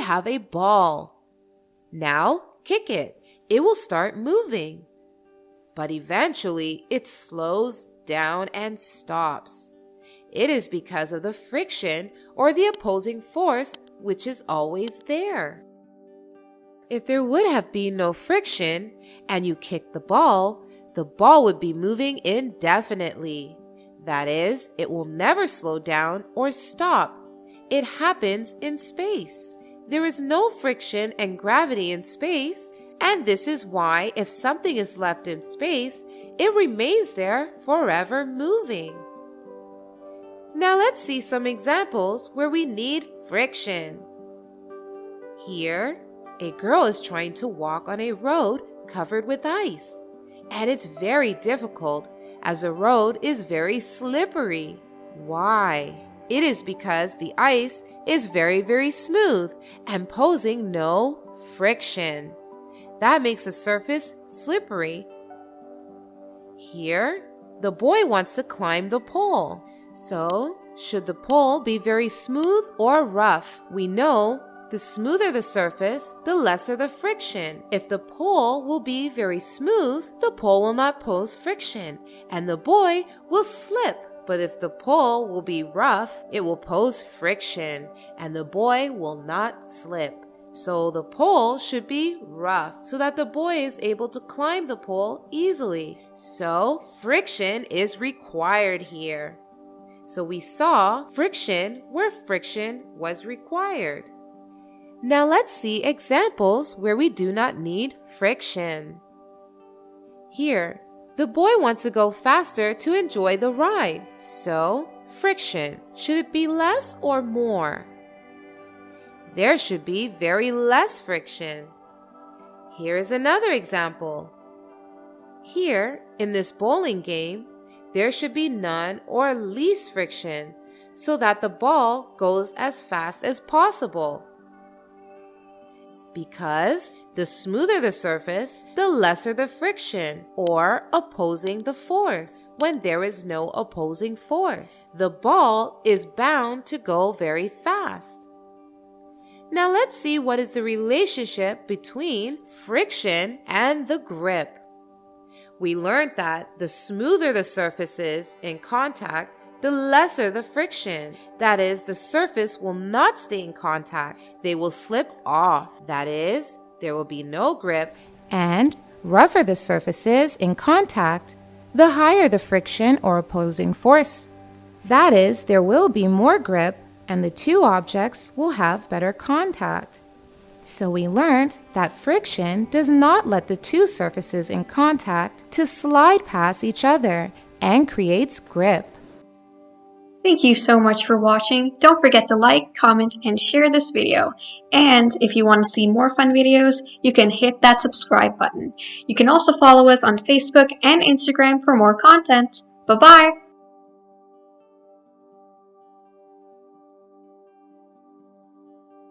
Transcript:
have a ball. Now kick it. It will start moving. But eventually it slows down and stops. It is because of the friction or the opposing force which is always there. If there would have been no friction and you kicked the ball would be moving indefinitely. That is, it will never slow down or stop. It happens in space. There is no friction and gravity in space, and this is why if something is left in space, it remains there forever moving. Now let's see some examples where we need friction. Here, a girl is trying to walk on a road covered with ice, and it's very difficult as the road is very slippery. Why? It is because the ice is very, very smooth and posing no friction. That makes the surface slippery. Here, the boy wants to climb the pole. So, should the pole be very smooth or rough? We know the smoother the surface, the lesser the friction. If the pole will be very smooth, the pole will not pose friction, and the boy will slip. But if the pole will be rough, it will pose friction, and the boy will not slip. So the pole should be rough, so that the boy is able to climb the pole easily. So friction is required here. So we saw friction where friction was required. Now let's see examples where we do not need friction. Here, the boy wants to go faster to enjoy the ride. So, friction, should it be less or more? There should be very less friction. Here is another example. Here, in this bowling game, there should be none or least friction so that the ball goes as fast as possible. Because the smoother the surface, the lesser the friction or opposing the force. When there is no opposing force, the ball is bound to go very fast. Now let's see what is the relationship between friction and the grip. We learned that the smoother the surface is in contact, the lesser the friction. That is, the surface will not stay in contact. They will slip off. That is, there will be no grip. And rougher the surface is in contact, the higher the friction or opposing force. That is, there will be more grip and the two objects will have better contact. So we learned that friction does not let the two surfaces in contact to slide past each other and creates grip. Thank you so much for watching. Don't forget to like, comment, and share this video. And if you want to see more fun videos, you can hit that subscribe button. You can also follow us on Facebook and Instagram for more content. Bye-bye!